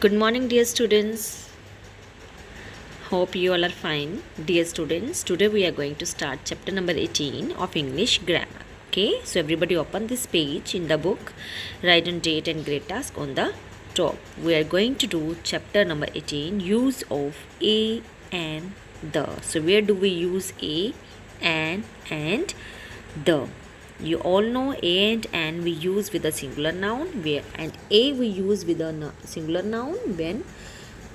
Good morning, dear students. Hope you all are fine. Dear students, today we are going to start chapter number 18 of English grammar. Okay, so everybody open this page in the book, write on date and grade task on the top. We are going to do chapter number 18, use of a and the. So, where do we use a and the? You all know a and an we use with a singular noun, where and a we use with a singular noun when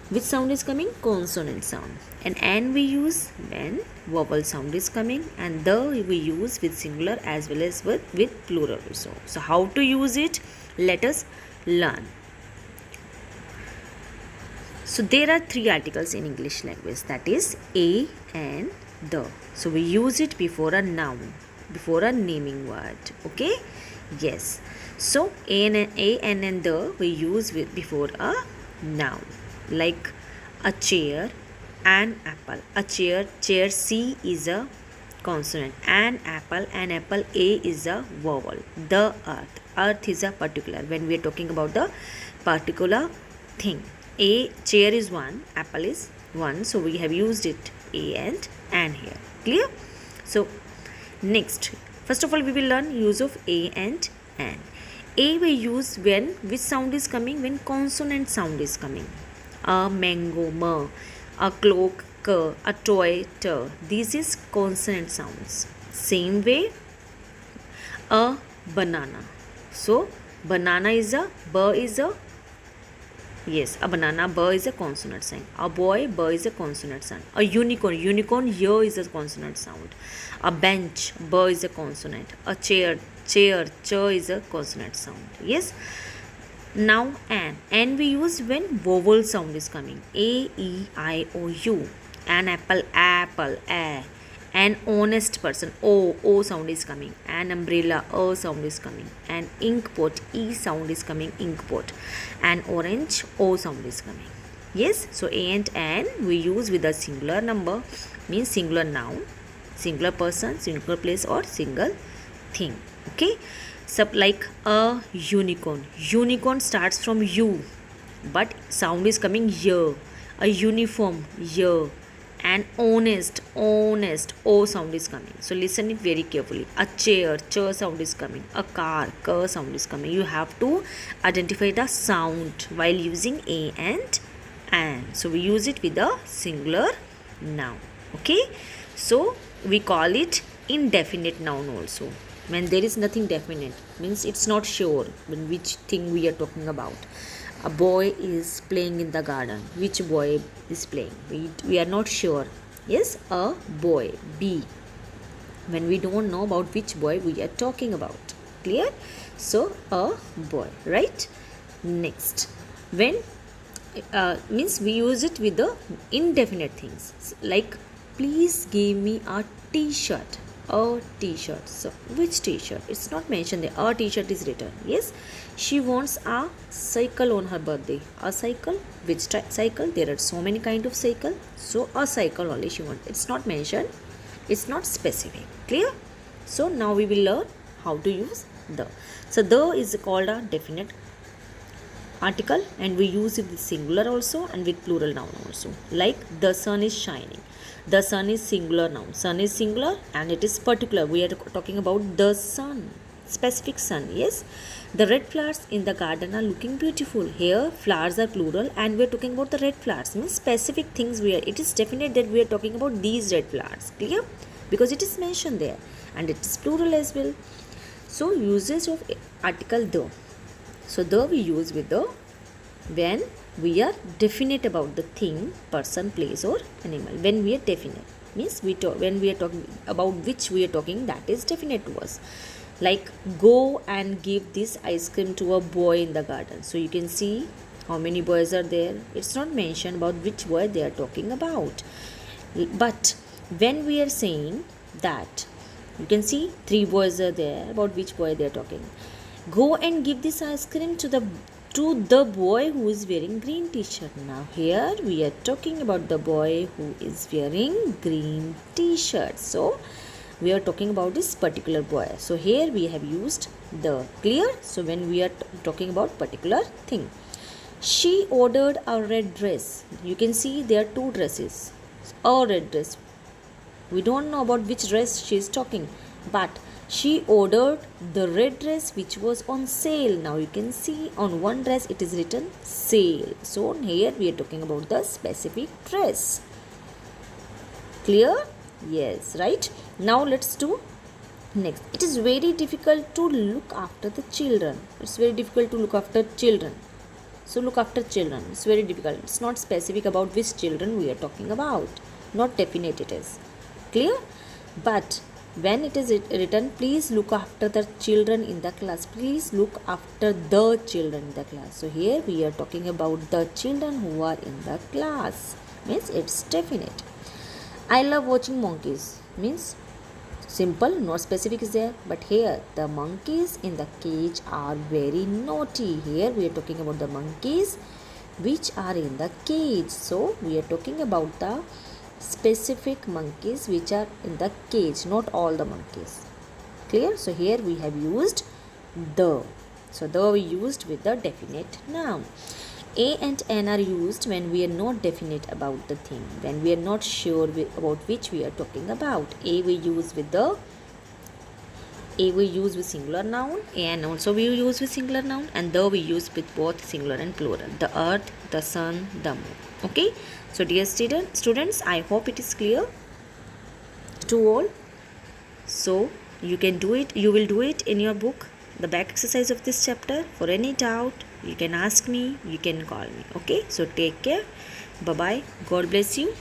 which sound is coming? Consonant sound. And we use when vowel sound is coming, and the we use with singular as well as with plural also. So how to use it? Let us learn. So there are three articles in English language, that is a and the. So we use it before a noun, before a naming word. Okay? Yes. So a and the we use with before a noun, like a chair, an apple. A chair C is a consonant. An apple A is a vowel. The earth is a particular when we are talking about the particular thing. A chair is one, apple is one, so we have used it a and here. Clear? So next, first of all we will learn use of a and an. A we use when which sound is coming? When consonant sound is coming. A mango m, a cloak k, a toy t. This is consonant sounds. Same way a banana. So banana is a b is a yes, a banana b is a consonant sound. A boy b is a consonant sound. A unicorn y is a consonant sound. A bench b is a consonant. A chair ch is a consonant sound. Yes. Now and we use when vowel sound is coming. A E I O U. An apple a. An honest person o sound is coming. An umbrella a sound is coming. An ink pot e sound is coming, ink pot. An orange o sound is coming. Yes, so a and an we use with a singular number, means singular noun, singular person, singular place or single thing. Okay, so like a unicorn. Unicorn starts from u, but sound is coming y. A uniform y. And honest o sound is coming. So listen it very carefully. A chair ch sound is coming. A car k sound is coming. You have to identify the sound while using a and an. So we use it with a singular noun. Okay, so we call it indefinite noun also. When there is nothing definite, means it's not sure when which thing we are talking about. A boy is playing in the garden. Which boy is playing? We are not sure. Yes, a boy, B. When we don't know about which boy we are talking about. Clear? So, a boy, right? Next, when means we use it with the indefinite things, like please give me a t-shirt. A t-shirt. So which t-shirt? It's not mentioned there. A t-shirt is written. Yes, she wants a cycle on her birthday. A cycle? Which cycle? There are so many kind of cycle. So a cycle only she wants. It's not mentioned. It's not specific. Clear? So now we will learn how to use the. So the is called a definite article, and we use it with singular also and with plural noun also. Like the sun is shining. The sun is singular noun. Sun is singular and it is particular. We are talking about the sun, specific sun. Yes. The red flowers in the garden are looking beautiful. Here flowers are plural and we are talking about the red flowers. Means specific things we are. It is definite that we are talking about these red flowers. Clear? Because it is mentioned there and it is plural as well. So usage of article the. So the we use with the when we are definite about the thing, person, place or animal. When we are definite, means when we are talking about which we are talking, that is definite to us. Like go and give this ice cream to a boy in the garden. So you can see how many boys are there. It's not mentioned about which boy they are talking about. But when we are saying that, you can see 3 boys are there, about which boy they are talking. Go and give this ice cream to the boy who is wearing green t-shirt. Now here we are talking about the boy who is wearing green t-shirt. So we are talking about this particular boy. So here we have used the. Clear? So when we are talking about particular thing. She ordered a red dress. You can see there are two dresses. A red dress. We don't know about which dress she is talking, but she ordered the red dress which was on sale. Now you can see on one dress it is written sale. So here we are talking about the specific dress. Clear? Yes, right. Now let's do next. It is very difficult to look after the children. It's very difficult to look after children. So look after children. It's very difficult. It's not specific about which children we are talking about. Not definite it is. Clear? But when it is written, please look after the children in the class. Please look after the children in the class. So here we are talking about the children who are in the class. Means it's definite. I love watching monkeys. Means simple, not specific is there. But here the monkeys in the cage are very naughty. Here we are talking about the monkeys which are in the cage. So we are talking about the specific monkeys which are in the cage, not all the monkeys. Clear? So here we have used the. So the we used with the definite noun. A and N are used when we are not definite about the thing, when we are not sure about which we are talking about. A we use with singular noun, and also we use with singular noun, and the we use with both singular and plural. The earth, the sun, the moon. Okay. So dear students, I hope it is clear to all. So you can do it. You will do it in your book, the back exercise of this chapter. For any doubt, you can ask me, you can call me. Okay. So take care. Bye bye. God bless you.